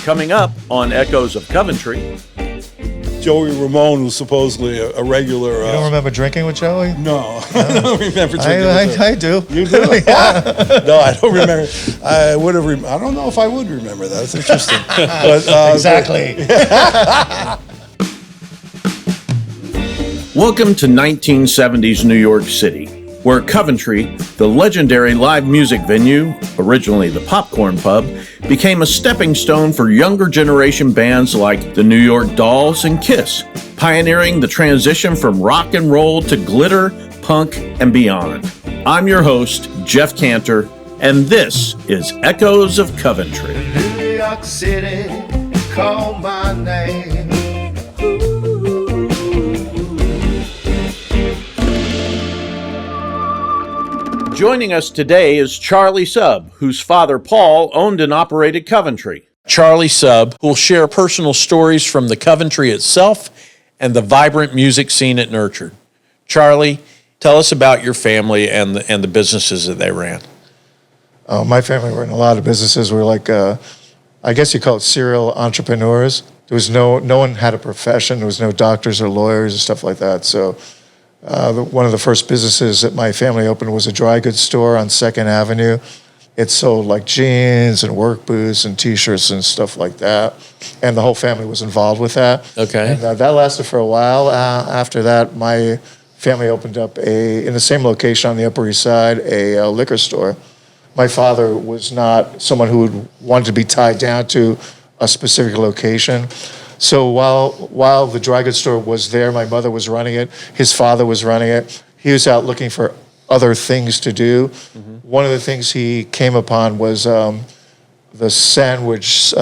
Coming up on Echoes of Coventry. Joey Ramone was supposedly a regular. You don't remember drinking with Joey? No, I don't remember drinking with I do. You do? Yeah. No, I don't remember. I would have. I don't know if I would remember that. That's interesting. But, Exactly. Welcome to 1970s New York City, where Coventry, the legendary live music venue, originally the Popcorn Pub, became a stepping stone for younger generation bands like the New York Dolls and Kiss, pioneering the transition from rock and roll to glitter, punk, and beyond. I'm your host, Jef Cantor, and this is Echoes of Coventry. New York City, call my name. Joining us today is Charlie Sub, whose father Paul owned and operated Coventry. Charlie Sub will share personal stories from the Coventry itself and the vibrant music scene it nurtured. Charlie, tell us about your family and the businesses that they ran. My family ran a lot of businesses. We were like, I guess you call it serial entrepreneurs. There was no one had a profession. There was no doctors or lawyers and stuff like that. So one of the first businesses that my family opened was a dry goods store on 2nd Avenue. It sold like jeans and work boots and T-shirts and stuff like that. And the whole family was involved with that. Okay. And that lasted for a while. After that, my family opened up in the same location on the Upper East Side, a liquor store. My father was not someone who wanted to be tied down to a specific location. So while the dry goods store was there, my mother was running it, his father was running it. He was out looking for other things to do. Mm-hmm. One of the things he came upon was the sandwich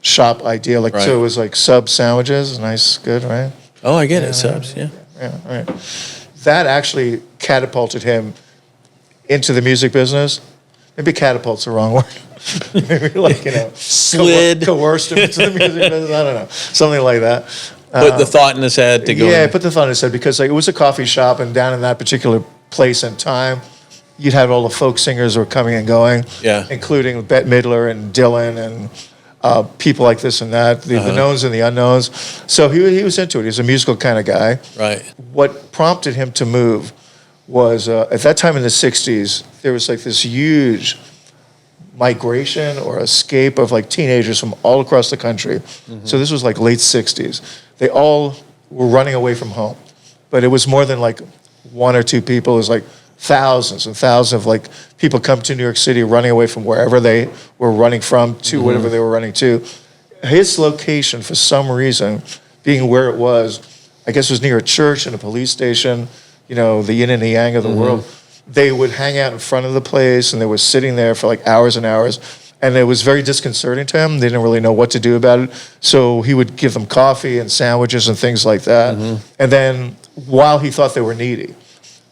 shop idea. Like, right. So it was like sub sandwiches, nice, good, right? Oh, I get it, subs, yeah. Yeah, right. That actually catapulted him into the music business. Maybe catapult's the wrong word. Maybe slid, coerced him into the music business. I don't know, something like that. Put the thought in his head to go. Yeah, put the thought in his head because it was a coffee shop, and down in that particular place and time, you'd have all the folk singers who were coming and going. Yeah, including Bette Midler and Dylan and people like this and that, the knowns and the unknowns. So he was into it. He was a musical kind of guy. Right. What prompted him to move was at that time in the 60s, there was like this huge migration or escape of like teenagers from all across the country. Mm-hmm. So this was like late 60s. They all were running away from home. But it was more than like one or two people. It was like thousands and thousands of like people come to New York City running away from wherever they were running from to whatever they were running to. His location, for some reason, being where it was, I guess it was near a church and a police station, you know, the yin and the yang of the world. They would hang out in front of the place, and they were sitting there for like hours and hours, and it was very disconcerting to him. They didn't really know what to do about it, so he would give them coffee and sandwiches and things like that. And then while he thought they were needy,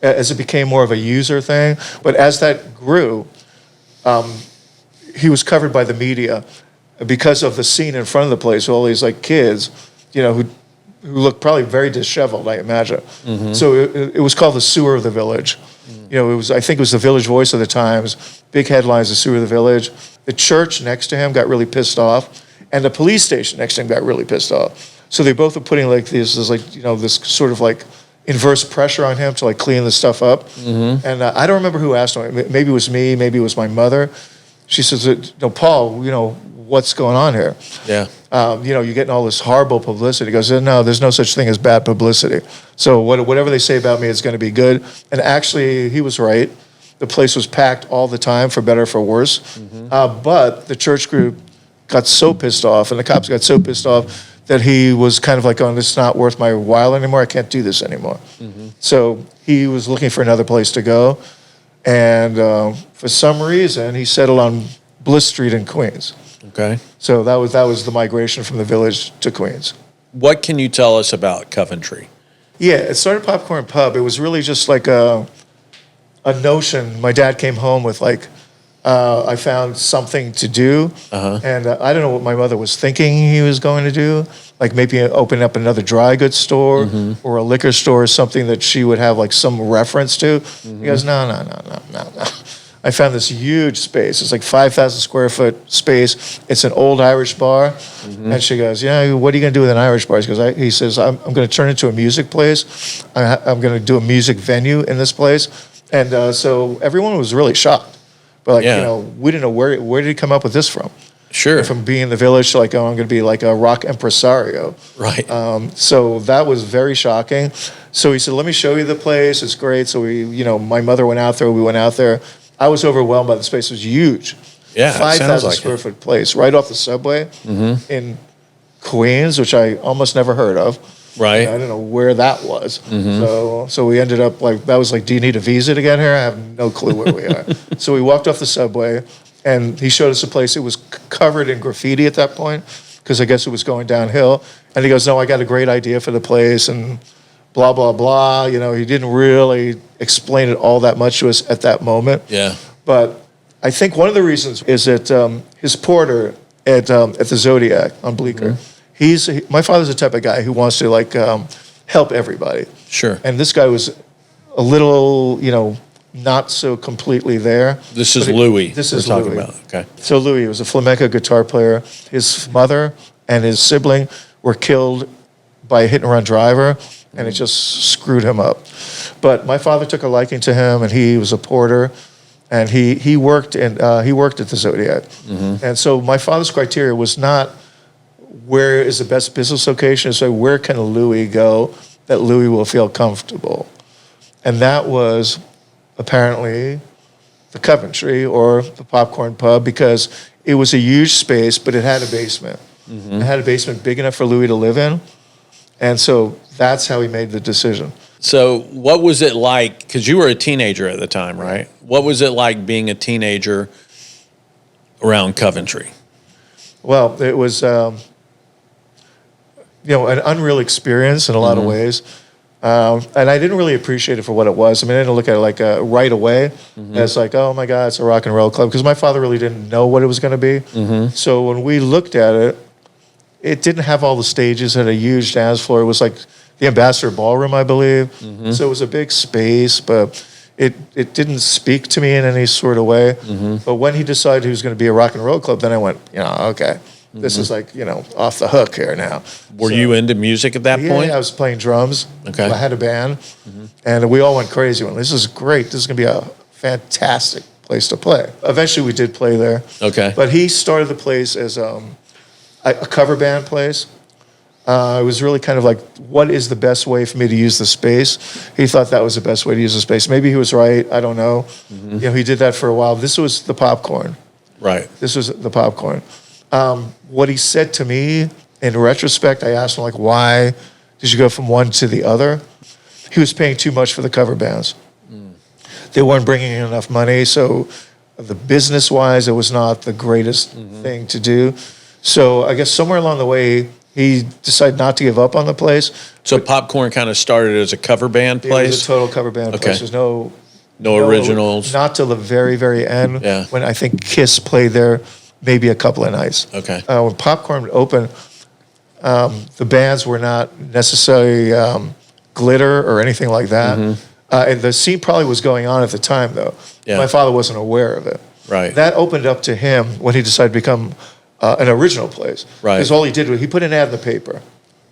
as it became more of a user thing, but as that grew, he was covered by the media because of the scene in front of the place, all these like kids, you know, who looked probably very disheveled, I imagine. So it was called the sewer of the village. You know, I think it was the Village Voice of the Times, big headlines, the sewer of the village. The church next to him got really pissed off, and the police station next to him got really pissed off. So they both were putting like this sort of like inverse pressure on him to like clean the stuff up. And I don't remember who asked him. Maybe it was me, maybe it was my mother. She says, Paul, what's going on here? Yeah. You're getting all this horrible publicity. He goes, no, there's no such thing as bad publicity. So whatever they say about me is going to be good. And actually, he was right. The place was packed all the time, for better or for worse. But the church group got so pissed off, and the cops got so pissed off, that he was kind of like going, this is not worth my while anymore. I can't do this anymore. So he was looking for another place to go. And for some reason, he settled on Bliss Street in Queens. Okay. So that was the migration from the village to Queens. What can you tell us about Coventry? Yeah, it started Popcorn Pub. It was really just like a notion. My dad came home with like, I found something to do. And I don't know what my mother was thinking he was going to do. Like maybe open up another dry goods store or a liquor store or something that she would have like some reference to. He goes, no. I found this huge space. It's like 5,000 square foot space. It's an old Irish bar. And she goes, yeah, what are you going to do with an Irish bar? He says, I'm going to turn it into a music place. I'm going to do a music venue in this place. And so everyone was really shocked. But like, we didn't know where did he come up with this from? Sure. From being in the village to like, oh, I'm going to be like a rock impresario. Right. So that was very shocking. So he said, let me show you the place. It's great. So my mother went out there. We went out there. I was overwhelmed by the space. It was huge. Yeah, 5,000 square foot place right off the subway in Queens, which I almost never heard of. Right. I don't know where that was. So we ended up that was like, do you need a visa to get here? I have no clue where we are. So we walked off the subway, and he showed us a place. It was covered in graffiti at that point, because I guess it was going downhill. And he goes, no, I got a great idea for the place, and blah, blah, blah. He didn't really explain it all that much to us at that moment. Yeah. But I think one of the reasons is that his porter at the Zodiac on Bleecker, my father's the type of guy who wants to help everybody. Sure. And this guy was a little, not so completely there. This is Louis. This we're is talking Louis. about. Okay. So Louis was a flamenco guitar player. His mother and his sibling were killed by a hit-and-run driver, and it just screwed him up. But my father took a liking to him, and he was a porter, and he worked at the Zodiac. And so my father's criteria was not where is the best business location, it's like where can Louis go that Louis will feel comfortable. And that was apparently the Coventry or the Popcorn Pub, because it was a huge space, but it had a basement. It had a basement big enough for Louis to live in. And so that's how he made the decision. So what was it like, because you were a teenager at the time, right? What was it like being a teenager around Coventry? Well, it was, an unreal experience in a lot of ways. And I didn't really appreciate it for what it was. I mean, I didn't look at it right away as like, oh my God, it's a rock and roll club. Because my father really didn't know what it was going to be. So when we looked at it, it didn't have all the stages. It had a huge dance floor. It was like the Ambassador Ballroom, I believe. So it was a big space, but it didn't speak to me in any sort of way. But when he decided he was going to be a rock and roll club, then I went, okay, this is like, off the hook here now. Were you into music at that point? Yeah, I was playing drums. Okay. I had a band, and we all went crazy. This is great. This is going to be a fantastic place to play. Eventually, we did play there. Okay. But he started the place as a cover band place. It was really kind of like, what is the best way for me to use the space? He thought that was the best way to use the space. Maybe he was right. I don't know. He did that for a while. This was the Popcorn. Right. This was the Popcorn. What he said to me, in retrospect, I asked him, why did you go from one to the other? He was paying too much for the cover bands. They weren't bringing in enough money, so the business-wise, it was not the greatest thing to do. So I guess somewhere along the way, he decided not to give up on the place. So Popcorn kind of started as a cover band place? It was a total cover band place. There's no originals? Not till the very, very end, Yeah. when I think Kiss played there maybe a couple of nights. Okay. When Popcorn opened, the bands were not necessarily glitter or anything like that. And the scene probably was going on at the time, though. Yeah. My father wasn't aware of it. Right. That opened up to him when he decided to become an original place. Right. Because all he did was he put an ad in the paper,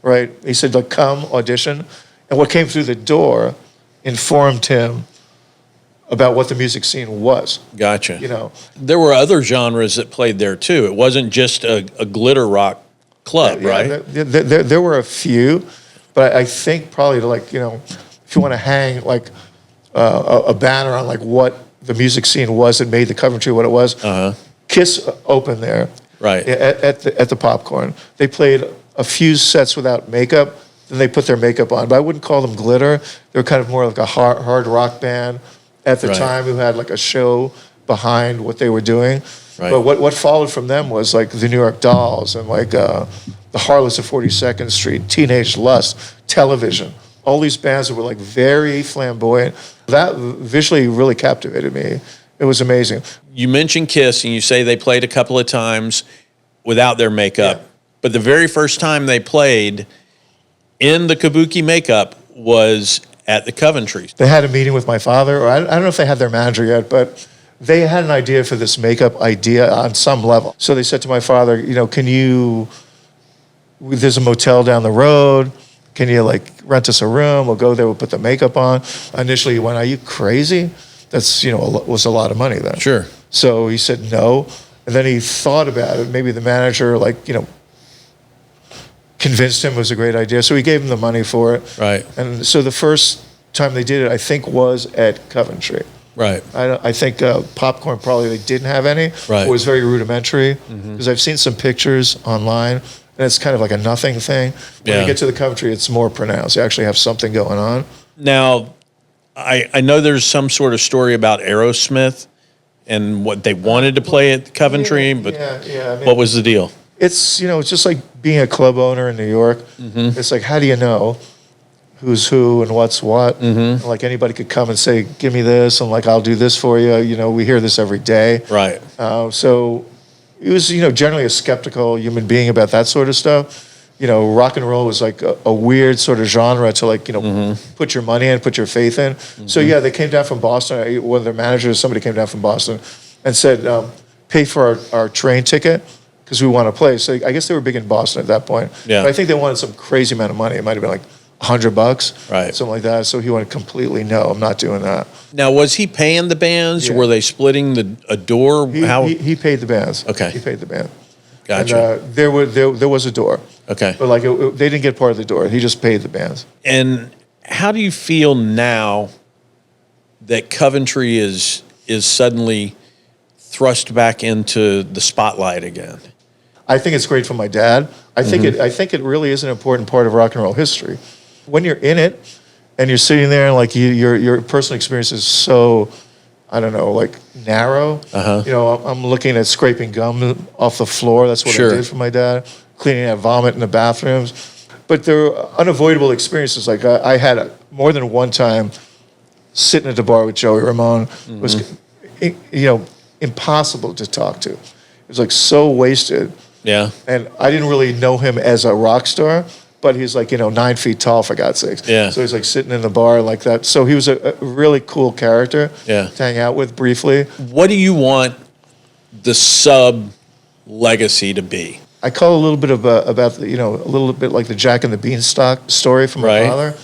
right? He said, come audition. And what came through the door informed him about what the music scene was. Gotcha. There There were other genres that played there too. It wasn't just a glitter rock club, right? There were a few, but I think probably if you want to hang a banner on what the music scene was that made the Coventry what it was, Kiss opened there. Right. At the Popcorn. They played a few sets without makeup, then they put their makeup on. But I wouldn't call them glitter. They were kind of more like a hard rock band at the time who had a show behind what they were doing. Right. But what followed from them was the New York Dolls and the Harlots of 42nd Street, Teenage Lust, Television. All these bands that were very flamboyant. That visually really captivated me. It was amazing. You mentioned Kiss, and you say they played a couple of times without their makeup. Yeah. But the very first time they played in the kabuki makeup was at the Coventry. They had a meeting with my father, or I don't know if they had their manager yet, but they had an idea for this makeup idea on some level. So they said to my father, there's a motel down the road. Can you rent us a room? We'll go there. We'll put the makeup on. Initially, he went, "Are you crazy?" That's was a lot of money then. Sure. So he said no, and then he thought about it. Maybe the manager convinced him it was a great idea. So he gave him the money for it. Right. And so the first time they did it, I think, was at Coventry. Right. I think popcorn probably they didn't have any. Right. It was very rudimentary because I've seen some pictures online, and it's kind of like a nothing thing. When you get to the Coventry, it's more pronounced. You actually have something going on. Now, I know there's some sort of story about Aerosmith and what they wanted to play at Coventry, but I mean, what was the deal? It's it's just like being a club owner in New York. It's like, how do you know who's who and what's what? And like anybody could come and say, "Give me this," and I'll do this for you. We hear this every day. Right. So he was generally a skeptical human being about that sort of stuff. Rock and roll was like a weird sort of genre to put your money in, put your faith in. So yeah, they came down from Boston. One of their managers, somebody came down from Boston and said, "Pay for our train ticket because we want to play." So I guess they were big in Boston at that point. Yeah. But I think they wanted some crazy amount of money. It might have been like $100, right? Something like that. So he went completely, no, I'm not doing that. Now, was he paying the bands? Yeah. Were they splitting a door? He paid the bands. Okay. He paid the band. Gotcha. And there was a door. Okay. But they didn't get part of the door. He just paid the bands. And how do you feel now that Coventry is suddenly thrust back into the spotlight again? I think it's great for my dad. I think it really is an important part of rock and roll history. When you're in it and you're sitting there and your personal experience is so, I don't know, narrow. I'm looking at scraping gum off the floor. That's what I did for my dad. Cleaning out vomit in the bathrooms. But there are unavoidable experiences. I had more than one time sitting at the bar with Joey Ramone. It was, impossible to talk to. It was so wasted. Yeah. And I didn't really know him as a rock star, but he's 9 feet tall, for God's sakes. Yeah. So he's sitting in the bar like that. So he was a really cool character to hang out with briefly. What do you want the sub legacy to be? I call a little bit about a little bit like the Jack and the Beanstalk story from my father.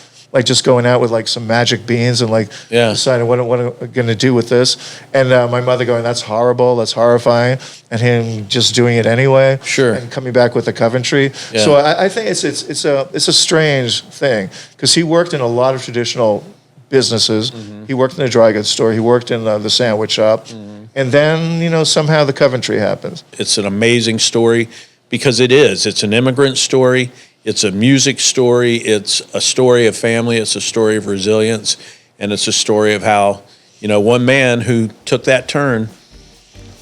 Just going out with some magic beans and deciding what I'm going to do with this. And my mother going, "That's horrible, that's horrifying," and him just doing it anyway. Sure. And coming back with the Coventry. Yeah. So I think it's a strange thing because he worked in a lot of traditional businesses. He worked in a dry goods store. He worked in the sandwich shop. And then somehow the Coventry happens. It's an amazing story because it's an immigrant story. It's a music story. It's a story of family. It's a story of resilience. And it's a story of how, one man who took that turn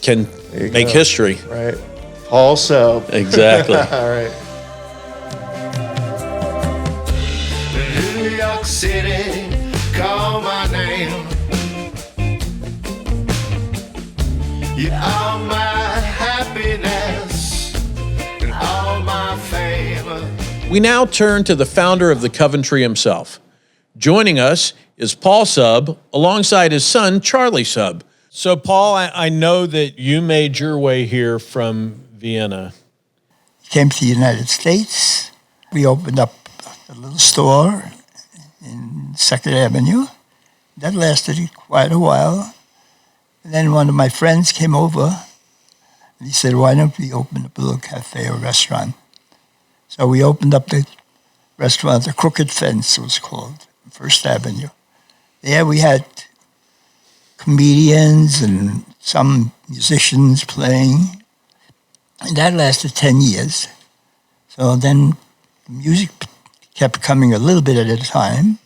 can make history. Right. Paul Sub. Exactly. All right. New York City, call my name. You are my happiness and all my fame. We now turn to the founder of the Coventry himself. Joining us is Paul Sub alongside his son, Charlie Sub. So, Paul, I know that you made your way here from Vienna. Came to the United States. We opened up a little store in 2nd Avenue. That lasted quite a while. And then one of my friends came over and he said, "Why don't we open up a little cafe or restaurant?" So we opened up the restaurant, the Crooked Fence was called, 1st Avenue. There we had comedians and some musicians playing. And that lasted 10 years. So then music kept coming a little bit at a time.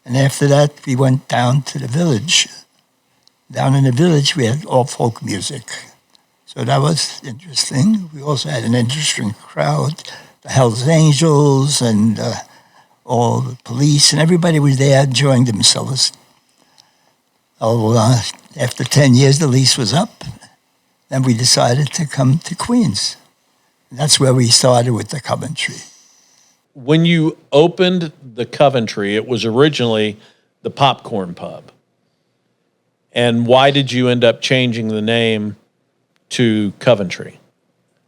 And after that, we went down to the village. Down in the village, we had all folk music. So that was interesting. We also had an interesting crowd. The Hells Angels and all the police, and everybody was there enjoying themselves. After 10 years, the lease was up. Then we decided to come to Queens. And that's where we started with the Coventry. When you opened the Coventry, it was originally the Popcorn Pub. And why did you end up changing the name to Coventry?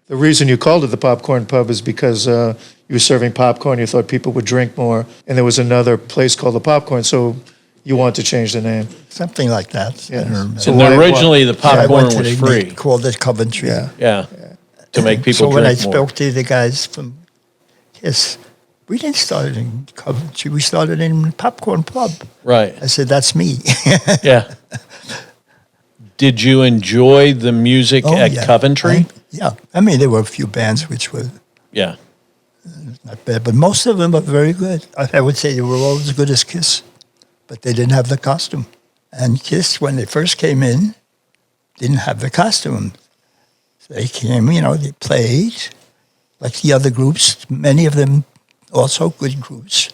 The reason you called it the Popcorn Pub is because you were serving popcorn. You thought people would drink more, and there was another place called the Popcorn, so you wanted to change the name. Something like that. Yeah. I don't remember. So And why- originally the I popcorn went to was the- free. Called it Coventry. Yeah. To make people So when I drink more. spoke to the guys from Kiss, we didn't start it in Coventry. We started in Popcorn Pub. Right. I said, that's me. Yeah. Did you enjoy the music Oh, at yeah. Coventry? I mean, there were a few bands which were Yeah. not bad, but most of them were very good. I would say they were all as good as Kiss, but they didn't have the costume. And Kiss, when they first came in, didn't have the costume. So they came, they played like the other groups, many of them also good groups.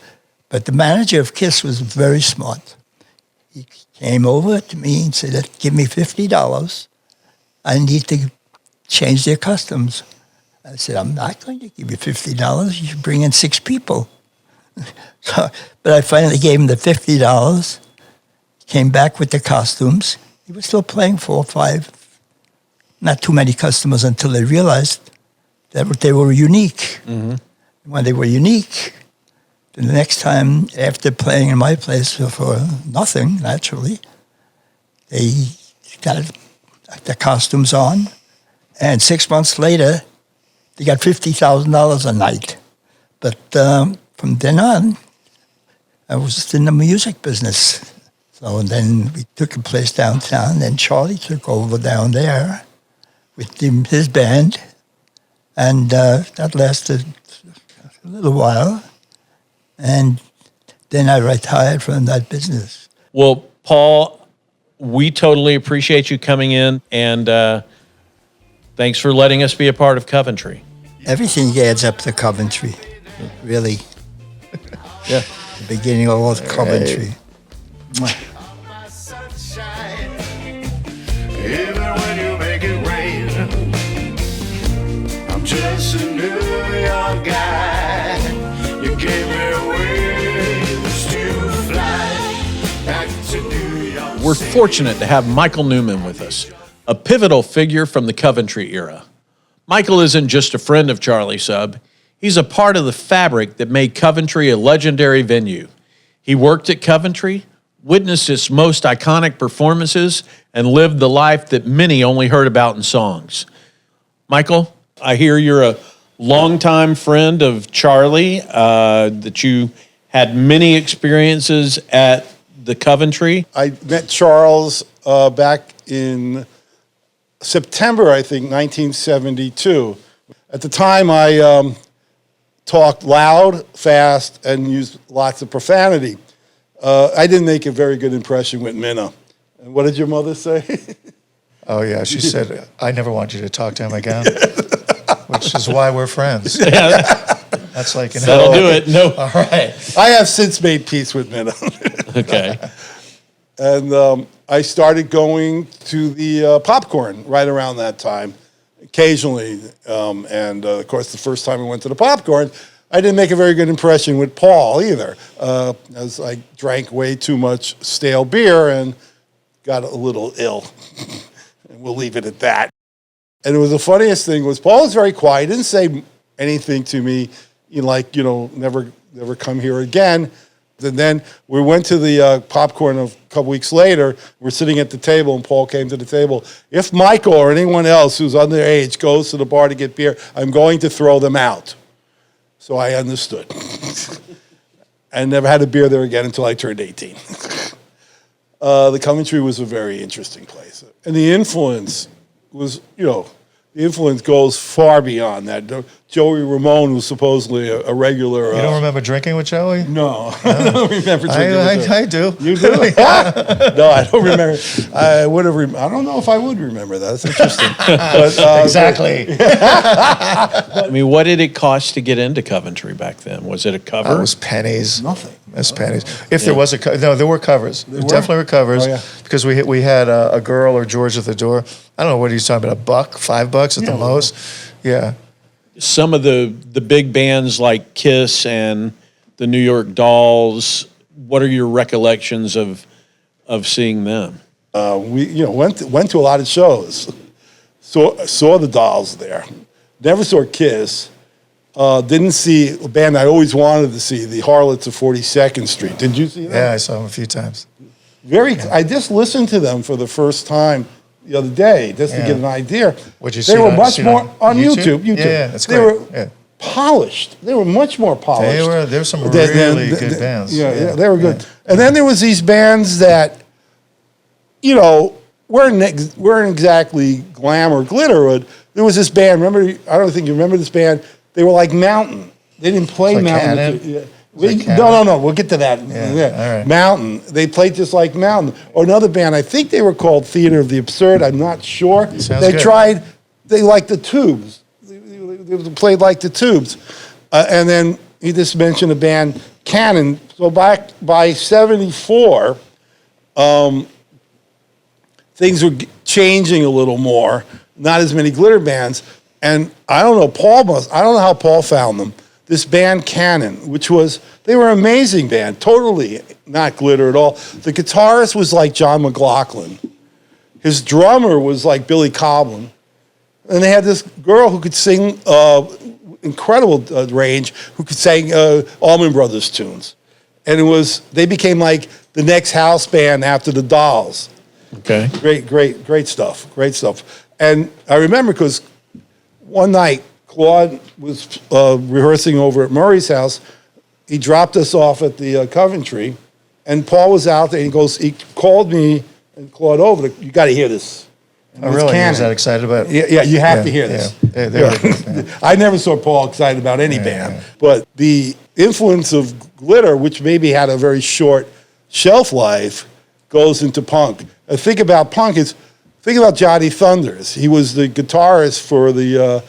But the manager of Kiss was very smart. He came over to me and said, give me $50. I need to change their costumes. I said, I'm not going to give you $50. You should bring in 6 people. But I finally gave him the $50, came back with the costumes. He was still playing 4 or 5, not too many customers until they realized that they were unique. Mm-hmm. When they were unique, the next time after playing in my place for nothing, naturally, they got the costumes on, and 6 months later, they got $50,000 a night. But from then on, I was in the music business. So then we took a place downtown, then Charlie took over down there with his band, and that lasted a little while. And then I retired from that business. Well, Paul, we totally appreciate you coming in, and thanks for letting us be a part of Coventry. Everything adds up to Coventry, really. Yeah. The beginning of all Coventry. My sunshine, even when you make it rain. I'm just a New York guy. You gave me wings to fly back to New York. We're fortunate to have Michael Newman with us, a pivotal figure from the Coventry era. Michael isn't just a friend of Charlie Sub. He's a part of the fabric that made Coventry a legendary venue. He worked at Coventry, witnessed its most iconic performances, and lived the life that many only heard about in songs. Michael, I hear you're a longtime friend of Charlie, that you had many experiences at the Coventry. I met Charles back in September, I think, 1972. At the time, I talked loud, fast, and used lots of profanity. I didn't make a very good impression with Minna. And what did your mother say? Oh, yeah. She said, I never want you to talk to him again, which is why we're friends. That's like, That'll do it. No. All right. I have since made peace with Minna. Okay. And I started going to the Popcorn right around that time, occasionally. And of course, the first time I went to the Popcorn, I didn't make a very good impression with Paul either, as I drank way too much stale beer and got a little ill. And we'll leave it at that. And it was the funniest thing was Paul was very quiet, didn't say anything to me, never come here again. And then we went to the Popcorn a couple weeks later. We're sitting at the table, and Paul came to the table. If Michael or anyone else who's underage goes to the bar to get beer, I'm going to throw them out. So I understood. I never had a beer there again until I turned 18. The Coventry was a very interesting place. And the influence was, the influence goes far beyond that. Joey Ramone was supposedly a regular. You don't remember drinking with Joey? No, I don't remember drinking with him. I do. You do? No, I don't remember. I would have. I don't know if I would remember that. That's interesting. But, Exactly. I mean, what did it cost to get into Coventry back then? Was it a cover? It was pennies. Nothing. It was pennies. If there was no, there were covers. There definitely were covers. Oh, yeah. Because we had a girl or George at the door. I don't know what he's talking about. $1, $5 at the most. Yeah. Some of the big bands like Kiss and the New York Dolls, what are your recollections of seeing them? We went to a lot of shows. Saw the Dolls there. Never saw Kiss. Didn't see a band I always wanted to see, the Harlots of 42nd Street. Did you see that? Yeah, I saw them a few times. I just listened to them for the first time the other day, just to get an idea. What'd you see? They were on- much see more on YouTube. YouTube. Yeah, that's They great. were polished. They were much more polished. There were some really good bands. Yeah, they were good. And then there was these bands that, weren't exactly glam or glitter. But there was this band. Remember? I don't think you remember this band. They were like Mountain. They didn't play Like Mountain. Cannon? No. We'll get to that. All right. Mountain. They played just like Mountain. Or another band. I think they were called Theater of the Absurd. I'm not sure. Sounds They good. tried. They liked the Tubes. They played like the Tubes. And then he just mentioned a band, Cannon. So back by 74, things were changing a little more. Not as many glitter bands. And I don't know how Paul found them. This band Cannon, they were an amazing band, totally not glitter at all. The guitarist was like John McLaughlin. His drummer was like Billy Coblin. And they had this girl who could sing incredible range, who could sing Allman Brothers tunes. And they became like the next house band after the Dolls. Okay. Great stuff. And I remember because one night, Claude was rehearsing over at Murray's house. He dropped us off at the Coventry, and Paul was out there. And he called me and Claude over. You got to hear this. And Oh, it was really? Cannon. Was that excited about it? Yeah, you have to hear this. Yeah, they were good, yeah. I never saw Paul excited about any band, but the influence of glitter, which maybe had a very short shelf life, goes into punk. Think about Johnny Thunders. He was the guitarist for the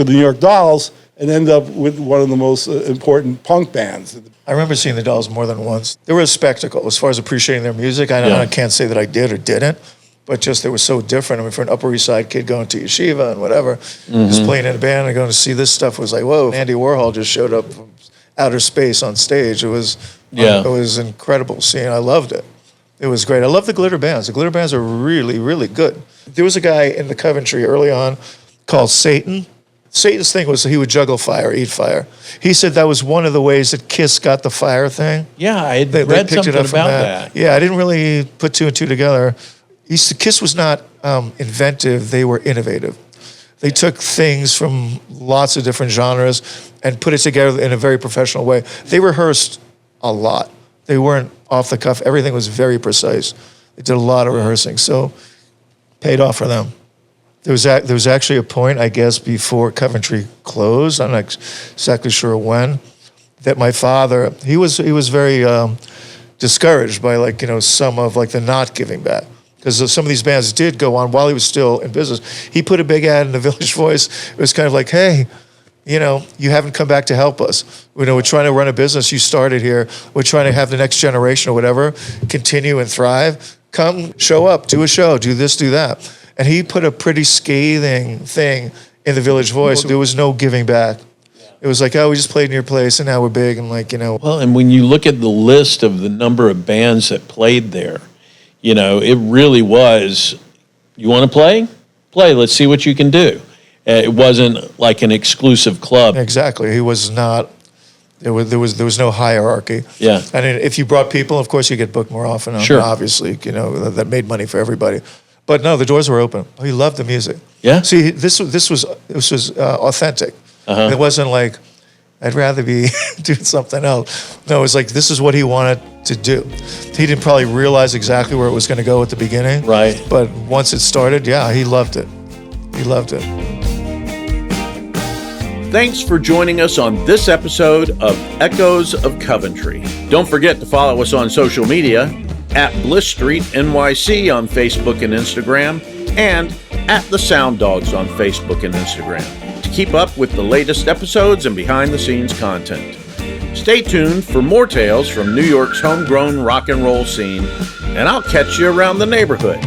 New York Dolls and ended up with one of the most important punk bands. I remember seeing the Dolls more than once. They were a spectacle as far as appreciating their music. I can't say that I did or didn't, but just they were so different. I mean, for an Upper East Side kid going to yeshiva and whatever, just playing in a band and going to see this stuff was like, whoa. Andy Warhol just showed up from outer space on stage. It was incredible seeing. I loved it. It was great. I love the glitter bands. The glitter bands are really, really good. There was a guy in the Coventry early on called Satan. Satan's thing was he would juggle fire, eat fire. He said that was one of the ways that Kiss got the fire thing. Yeah, I had They read picked something it up from about that. Yeah, I didn't really put two and two together. Kiss was not inventive. They were innovative. They took things from lots of different genres and put it together in a very professional way. They rehearsed a lot. They weren't off the cuff. Everything was very precise. They did a lot of rehearsing, so paid off for them. There was actually a point, I guess, before Coventry closed. I'm not exactly sure when. That my father, he was very discouraged by some of the not giving back, because some of these bands did go on while he was still in business. He put a big ad in the Village Voice. It was kind of like, hey, you haven't come back to help us. We're trying to run a business. You started here. We're trying to have the next generation or whatever continue and thrive. Come, show up, do a show, do this, do that. And he put a pretty scathing thing in the Village Voice. There was no giving back. It was like, we just played in your place and now we're big. And Well, and when you look at the list of the number of bands that played there, it really was, you want to play? Play, let's see what you can do. It wasn't like an exclusive club. Exactly. He was not. There was no hierarchy. Yeah. And if you brought people, of course you get booked more often. Sure. Obviously, that made money for everybody. But no, the doors were open. He loved the music. Yeah. See, this was authentic. It wasn't like I'd rather be doing something else. No, it was like this is what he wanted to do. He didn't probably realize exactly where it was going to go at the beginning. Right. But once it started, he loved it. He loved it. Thanks for joining us on this episode of Echoes of Coventry. Don't forget to follow us on social media at Bliss Street NYC on Facebook and Instagram, and at The Sound Dogs on Facebook and Instagram to keep up with the latest episodes and behind-the-scenes content. Stay tuned for more tales from New York's homegrown rock and roll scene, and I'll catch you around the neighborhood.